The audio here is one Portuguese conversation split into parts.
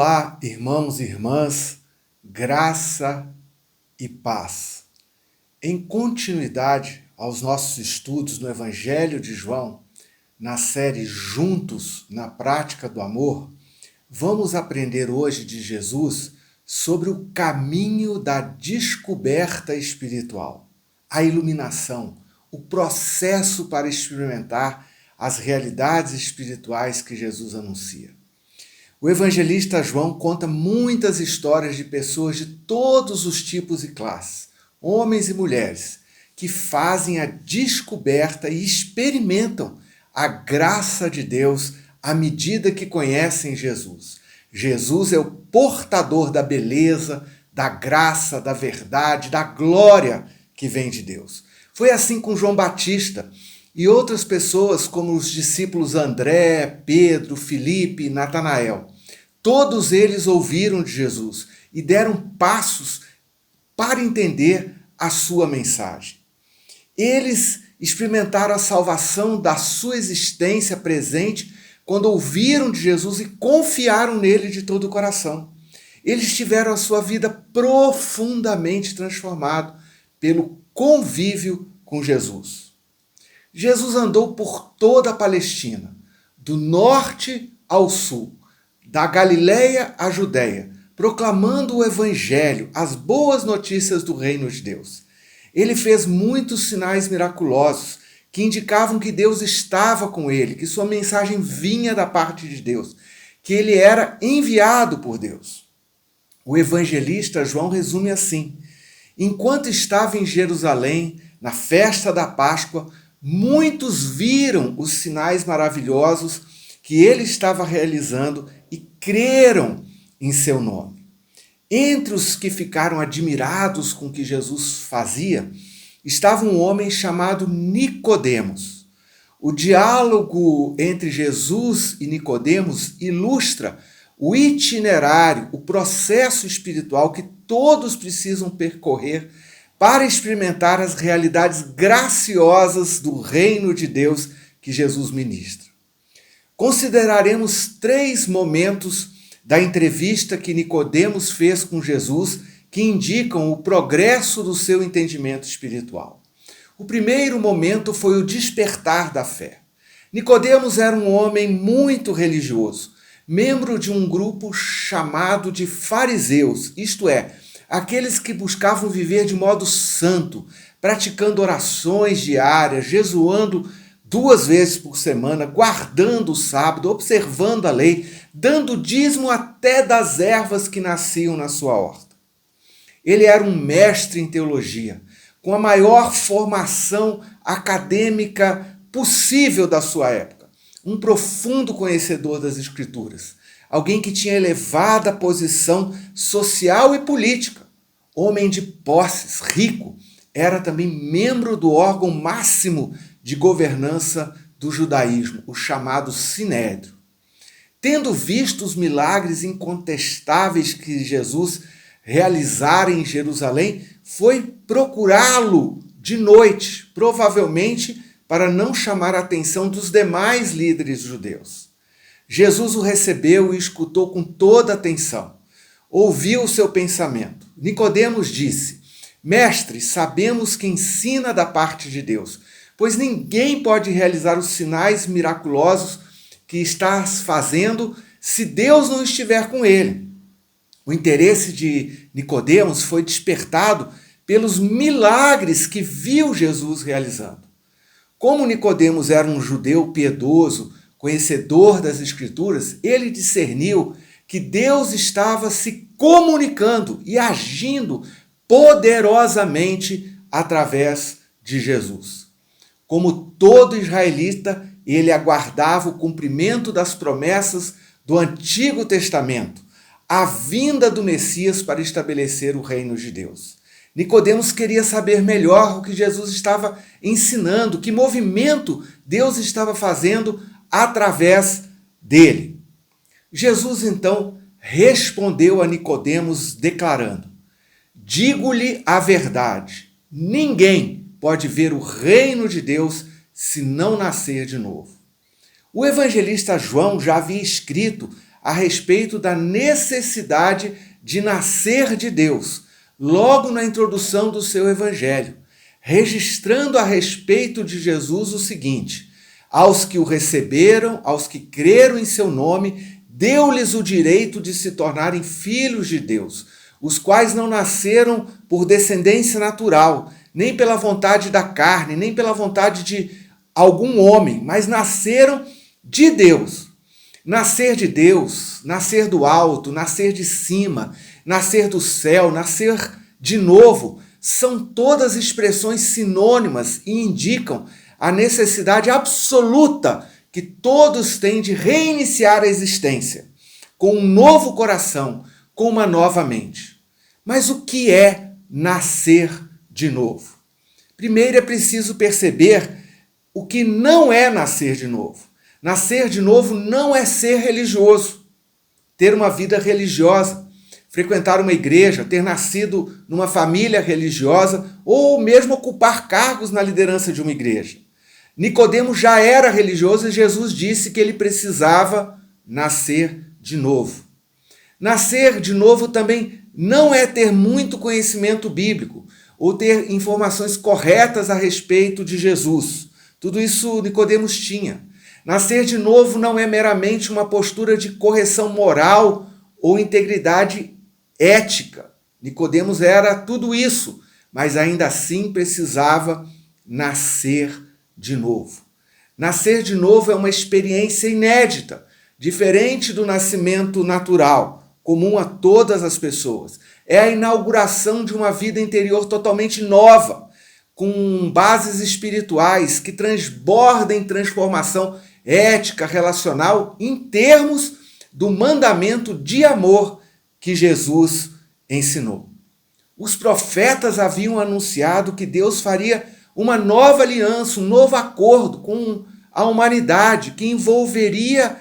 Olá, irmãos e irmãs, graça e paz. Em continuidade aos nossos estudos no Evangelho de João, na série Juntos na Prática do Amor, vamos aprender hoje de Jesus sobre o caminho da descoberta espiritual, a iluminação, o processo para experimentar as realidades espirituais que Jesus anuncia. O evangelista João conta muitas histórias de pessoas de todos os tipos e classes, homens e mulheres, que fazem a descoberta e experimentam a graça de Deus à medida que conhecem Jesus. Jesus é o portador da beleza, da graça, da verdade, da glória que vem de Deus. Foi assim com João Batista e outras pessoas como os discípulos André, Pedro, Filipe e Natanael. Todos eles ouviram de Jesus e deram passos para entender a sua mensagem. Eles experimentaram a salvação da sua existência presente quando ouviram de Jesus e confiaram nele de todo o coração. Eles tiveram a sua vida profundamente transformada pelo convívio com Jesus. Jesus andou por toda a Palestina, do norte ao sul, da Galileia à Judéia, proclamando o Evangelho, as boas notícias do reino de Deus. Ele fez muitos sinais miraculosos que indicavam que Deus estava com ele, que sua mensagem vinha da parte de Deus, que ele era enviado por Deus. O evangelista João resume assim: enquanto estava em Jerusalém, na festa da Páscoa, muitos viram os sinais maravilhosos que ele estava realizando e creram em seu nome. Entre os que ficaram admirados com o que Jesus fazia, estava um homem chamado Nicodemos. O diálogo entre Jesus e Nicodemos ilustra o itinerário, o processo espiritual que todos precisam percorrer para experimentar as realidades graciosas do reino de Deus que Jesus ministra. Consideraremos 3 momentos da entrevista que Nicodemos fez com Jesus que indicam o progresso do seu entendimento espiritual. O primeiro momento foi o despertar da fé. Nicodemos era um homem muito religioso, membro de um grupo chamado de fariseus, isto é, aqueles que buscavam viver de modo santo, praticando orações diárias, jejuando 2 vezes por semana, guardando o sábado, observando a lei, dando dízimo até das ervas que nasciam na sua horta. Ele era um mestre em teologia, com a maior formação acadêmica possível da sua época, um profundo conhecedor das Escrituras, alguém que tinha elevada posição social e política, homem de posses, rico, era também membro do órgão máximo de governança do judaísmo, o chamado Sinédrio. Tendo visto os milagres incontestáveis que Jesus realizara em Jerusalém, foi procurá-lo de noite, provavelmente para não chamar a atenção dos demais líderes judeus. Jesus o recebeu e escutou com toda atenção. Ouviu o seu pensamento. Nicodemos disse: Mestre, sabemos que ensina da parte de Deus, pois ninguém pode realizar os sinais miraculosos que estás fazendo se Deus não estiver com ele. O interesse de Nicodemos foi despertado pelos milagres que viu Jesus realizando. Como Nicodemos era um judeu piedoso, conhecedor das Escrituras, ele discerniu que Deus estava se comunicando e agindo poderosamente através de Jesus. Como todo israelita, ele aguardava o cumprimento das promessas do Antigo Testamento, a vinda do Messias para estabelecer o reino de Deus. Nicodemos queria saber melhor o que Jesus estava ensinando, que movimento Deus estava fazendo através dele. Jesus então respondeu a Nicodemos declarando: digo-lhe a verdade, ninguém pode ver o reino de Deus se não nascer de novo. O evangelista João já havia escrito a respeito da necessidade de nascer de Deus, logo na introdução do seu evangelho, registrando a respeito de Jesus o seguinte: aos que o receberam, aos que creram em seu nome, deu-lhes o direito de se tornarem filhos de Deus, os quais não nasceram por descendência natural, nem pela vontade da carne, nem pela vontade de algum homem, mas nasceram de Deus. Nascer de Deus, nascer do alto, nascer de cima, nascer do céu, nascer de novo, são todas expressões sinônimas e indicam a necessidade absoluta que todos têm de reiniciar a existência, com um novo coração, com uma nova mente. Mas o que é nascer de novo? Primeiro é preciso perceber o que não é nascer de novo. Nascer de novo não é ser religioso, ter uma vida religiosa, frequentar uma igreja, ter nascido numa família religiosa ou mesmo ocupar cargos na liderança de uma igreja. Nicodemo já era religioso e Jesus disse que ele precisava nascer de novo. Nascer de novo também não é ter muito conhecimento bíblico ou ter informações corretas a respeito de Jesus. Tudo isso Nicodemos tinha. Nascer de novo não é meramente uma postura de correção moral ou integridade ética. Nicodemos era tudo isso, mas ainda assim precisava nascer de novo. Nascer de novo é uma experiência inédita, diferente do nascimento natural, comum a todas as pessoas. É a inauguração de uma vida interior totalmente nova, com bases espirituais que transbordam em transformação ética, relacional, em termos do mandamento de amor que Jesus ensinou. Os profetas haviam anunciado que Deus faria uma nova aliança, um novo acordo com a humanidade, que envolveria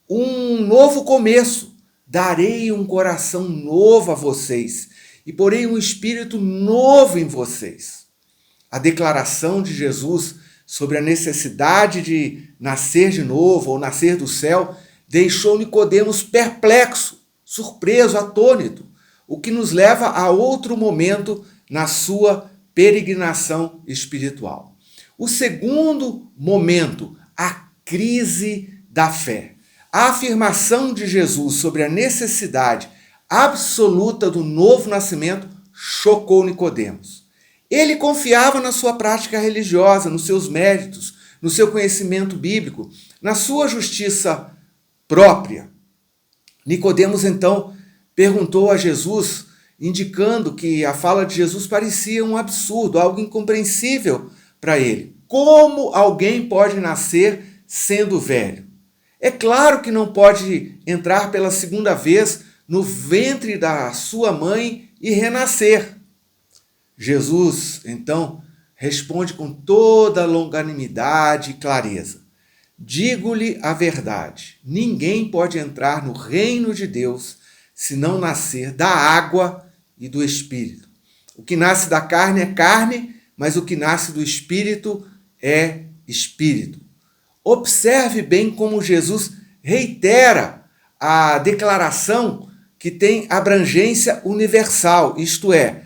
um novo começo. Darei um coração novo a vocês e porei um espírito novo em vocês. A declaração de Jesus sobre a necessidade de nascer de novo ou nascer do céu deixou Nicodemos perplexo, surpreso, atônito, o que nos leva a outro momento na sua peregrinação espiritual. O segundo momento, a crise da fé. A afirmação de Jesus sobre a necessidade absoluta do novo nascimento chocou Nicodemos. Ele confiava na sua prática religiosa, nos seus méritos, no seu conhecimento bíblico, na sua justiça própria. Nicodemos, então, perguntou a Jesus, indicando que a fala de Jesus parecia um absurdo, algo incompreensível para ele. Como alguém pode nascer sendo velho? É claro que não pode entrar pela segunda vez no ventre da sua mãe e renascer. Jesus, então, responde com toda longanimidade e clareza: digo-lhe a verdade, ninguém pode entrar no reino de Deus se não nascer da água e do Espírito. O que nasce da carne é carne, mas o que nasce do Espírito é Espírito. Observe bem como Jesus reitera a declaração que tem abrangência universal, isto é,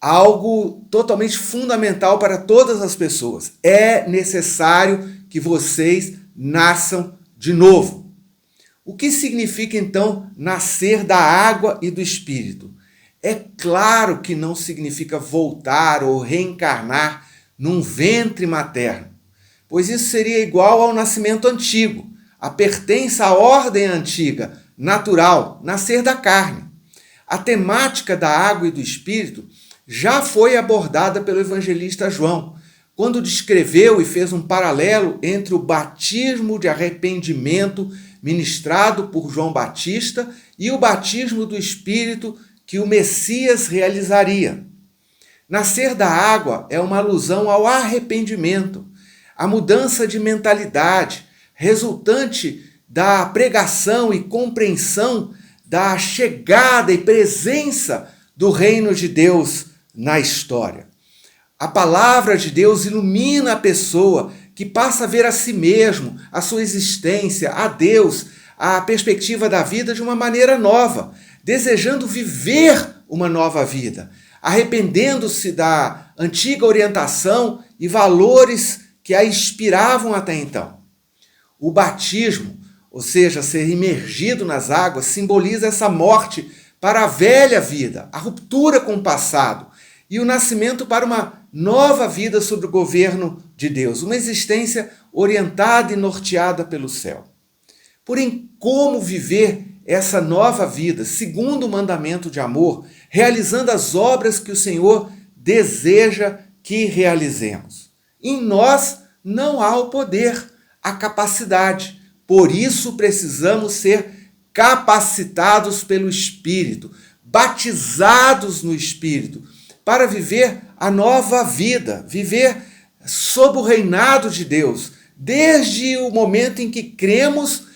algo totalmente fundamental para todas as pessoas. É necessário que vocês nasçam de novo. O que significa, então, nascer da água e do Espírito? É claro que não significa voltar ou reencarnar num ventre materno, pois isso seria igual ao nascimento antigo, a pertença à ordem antiga, natural, nascer da carne. A temática da água e do Espírito já foi abordada pelo evangelista João, quando descreveu e fez um paralelo entre o batismo de arrependimento ministrado por João Batista e o batismo do Espírito que o Messias realizaria. Nascer da água é uma alusão ao arrependimento, à mudança de mentalidade, resultante da pregação e compreensão da chegada e presença do reino de Deus na história. A palavra de Deus ilumina a pessoa, que passa a ver a si mesmo, a sua existência, a Deus, a perspectiva da vida de uma maneira nova, desejando viver uma nova vida, arrependendo-se da antiga orientação e valores que a inspiravam até então. O batismo, ou seja, ser imergido nas águas, simboliza essa morte para a velha vida, a ruptura com o passado e o nascimento para uma nova vida sob o governo de Deus, uma existência orientada e norteada pelo céu. Porém, como viver essa nova vida, segundo o mandamento de amor, realizando as obras que o Senhor deseja que realizemos? Em nós não há o poder, a capacidade. Por isso precisamos ser capacitados pelo Espírito, batizados no Espírito, para viver a nova vida, viver sob o reinado de Deus, desde o momento em que cremos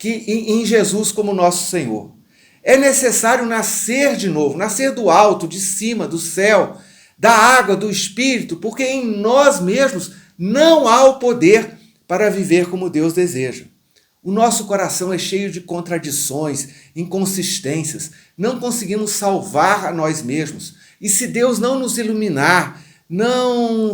em Jesus como nosso Senhor. É necessário nascer de novo, nascer do alto, de cima, do céu, da água, do Espírito, porque em nós mesmos não há o poder para viver como Deus deseja. O nosso coração é cheio de contradições, inconsistências. Não conseguimos salvar a nós mesmos. E se Deus não nos iluminar, não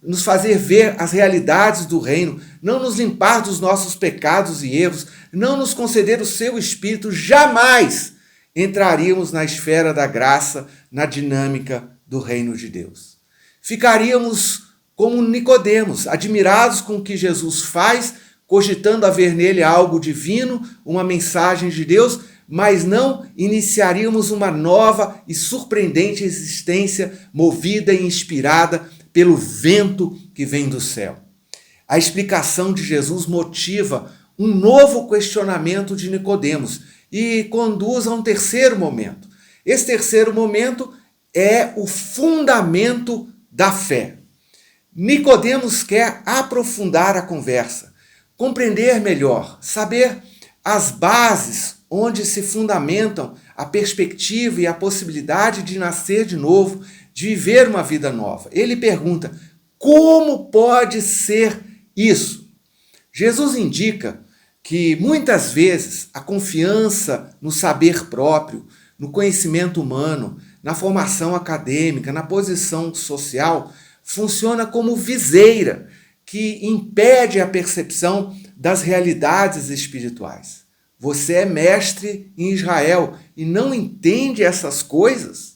nos fazer ver as realidades do reino, não nos limpar dos nossos pecados e erros, não nos conceder o seu Espírito, jamais entraríamos na esfera da graça, na dinâmica do reino de Deus. Ficaríamos como Nicodemos, admirados com o que Jesus faz, cogitando haver nele algo divino, uma mensagem de Deus, mas não iniciaríamos uma nova e surpreendente existência movida e inspirada pelo vento que vem do céu. A explicação de Jesus motiva um novo questionamento de Nicodemos e conduz a um terceiro momento. Esse terceiro momento é o fundamento da fé. Nicodemos quer aprofundar a conversa, compreender melhor, saber as bases onde se fundamentam a perspectiva e a possibilidade de nascer de novo, de viver uma vida nova. Ele pergunta: como pode ser isso? Jesus indica que muitas vezes a confiança no saber próprio, no conhecimento humano, na formação acadêmica, na posição social, funciona como viseira que impede a percepção das realidades espirituais. Você é mestre em Israel e não entende essas coisas?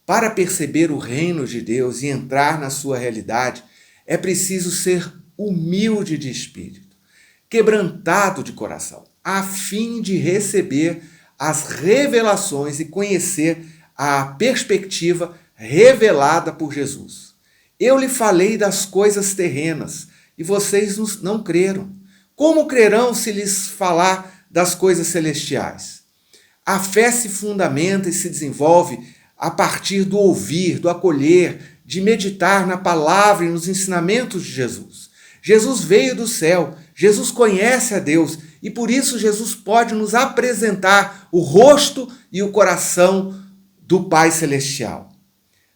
Para perceber o reino de Deus e entrar na sua realidade, é preciso ser humilde de espírito, quebrantado de coração, a fim de receber as revelações e conhecer a perspectiva revelada por Jesus. Eu lhe falei das coisas terrenas e vocês não creram. Como crerão se lhes falar das coisas celestiais? A fé se fundamenta e se desenvolve a partir do ouvir, do acolher, de meditar na palavra e nos ensinamentos de Jesus. Jesus veio do céu, Jesus conhece a Deus e por isso Jesus pode nos apresentar o rosto e o coração do Pai Celestial.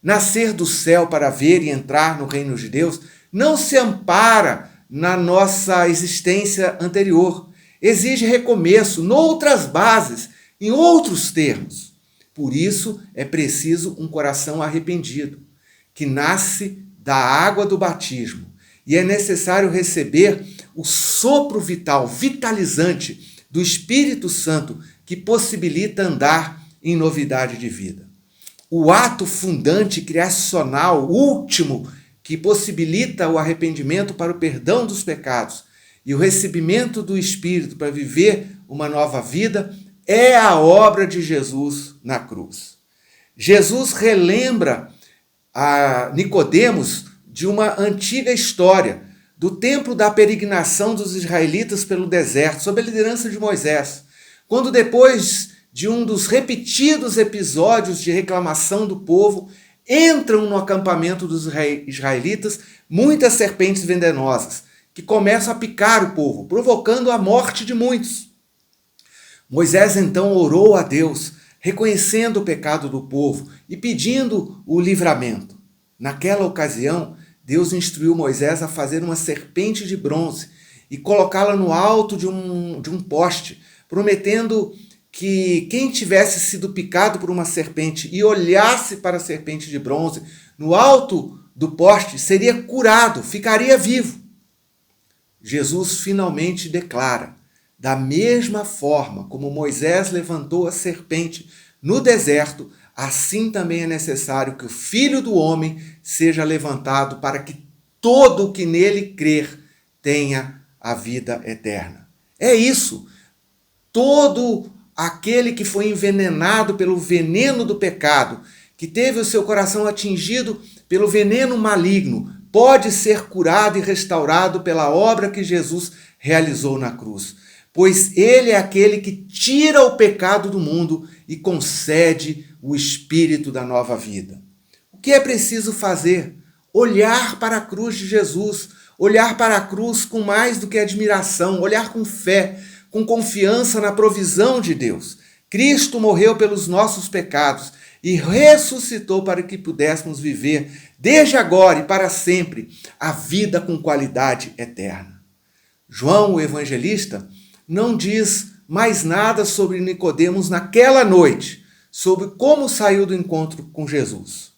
Nascer do céu para ver e entrar no reino de Deus não se ampara na nossa existência anterior. Exige recomeço, noutras bases, em outros termos. Por isso é preciso um coração arrependido, que nasce da água do batismo. E é necessário receber o sopro vital, vitalizante do Espírito Santo, que possibilita andar em novidade de vida. O ato fundante, criacional, último, que possibilita o arrependimento para o perdão dos pecados e o recebimento do Espírito para viver uma nova vida, é a obra de Jesus na cruz. Jesus relembra a Nicodemos de uma antiga história do tempo da peregrinação dos israelitas pelo deserto, sob a liderança de Moisés, quando depois de um dos repetidos episódios de reclamação do povo, entram no acampamento dos israelitas muitas serpentes venenosas, que começam a picar o povo, provocando a morte de muitos. Moisés então orou a Deus, reconhecendo o pecado do povo e pedindo o livramento. Naquela ocasião, Deus instruiu Moisés a fazer uma serpente de bronze e colocá-la no alto de um poste, prometendo que quem tivesse sido picado por uma serpente e olhasse para a serpente de bronze no alto do poste seria curado, ficaria vivo. Jesus finalmente declara: da mesma forma como Moisés levantou a serpente no deserto, assim também é necessário que o Filho do Homem seja levantado para que todo o que nele crer tenha a vida eterna. É isso. Todo aquele que foi envenenado pelo veneno do pecado, que teve o seu coração atingido pelo veneno maligno, pode ser curado e restaurado pela obra que Jesus realizou na cruz. Pois ele é aquele que tira o pecado do mundo e concede o espírito da nova vida. O que é preciso fazer? Olhar para a cruz de Jesus, olhar para a cruz com mais do que admiração, olhar com fé, com confiança na provisão de Deus. Cristo morreu pelos nossos pecados e ressuscitou para que pudéssemos viver, desde agora e para sempre, a vida com qualidade eterna. João, o evangelista, não diz mais nada sobre Nicodemos naquela noite, sobre como saiu do encontro com Jesus.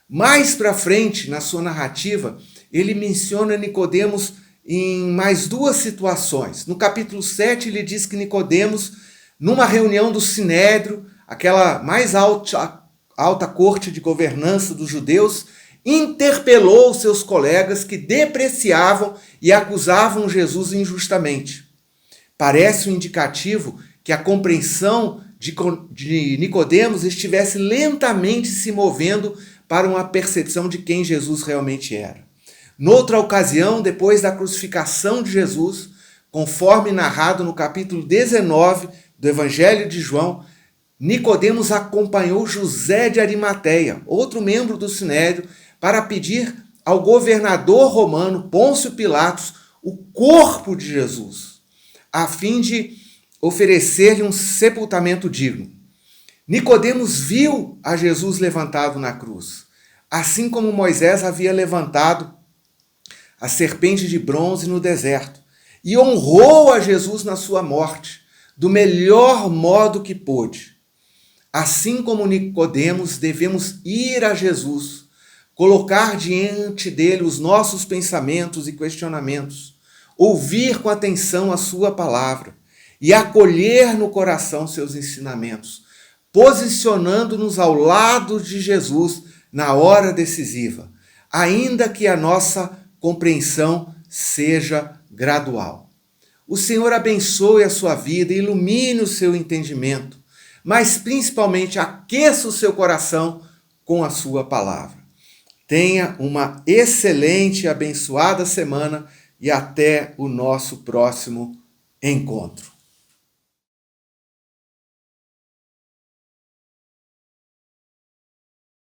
Mais para frente, na sua narrativa, ele menciona Nicodemos em mais duas situações. No capítulo 7, ele diz que Nicodemos, numa reunião do Sinédrio, aquela mais alta corte de governança dos judeus, interpelou seus colegas que depreciavam e acusavam Jesus injustamente. Parece um indicativo que a compreensão de Nicodemos estivesse lentamente se movendo para uma percepção de quem Jesus realmente era. Noutra ocasião, depois da crucificação de Jesus, conforme narrado no capítulo 19 do Evangelho de João, Nicodemos acompanhou José de Arimateia, outro membro do Sinédrio, para pedir ao governador romano Pôncio Pilatos o corpo de Jesus, a fim de oferecer-lhe um sepultamento digno. Nicodemos viu a Jesus levantado na cruz, assim como Moisés havia levantado a serpente de bronze no deserto, e honrou a Jesus na sua morte, do melhor modo que pôde. Assim como Nicodemos, devemos ir a Jesus, colocar diante dele os nossos pensamentos e questionamentos, ouvir com atenção a sua palavra e acolher no coração seus ensinamentos, posicionando-nos ao lado de Jesus na hora decisiva, ainda que a nossa compreensão seja gradual. O Senhor abençoe a sua vida, ilumine o seu entendimento, mas principalmente aqueça o seu coração com a sua palavra. Tenha uma excelente e abençoada semana e até o nosso próximo encontro.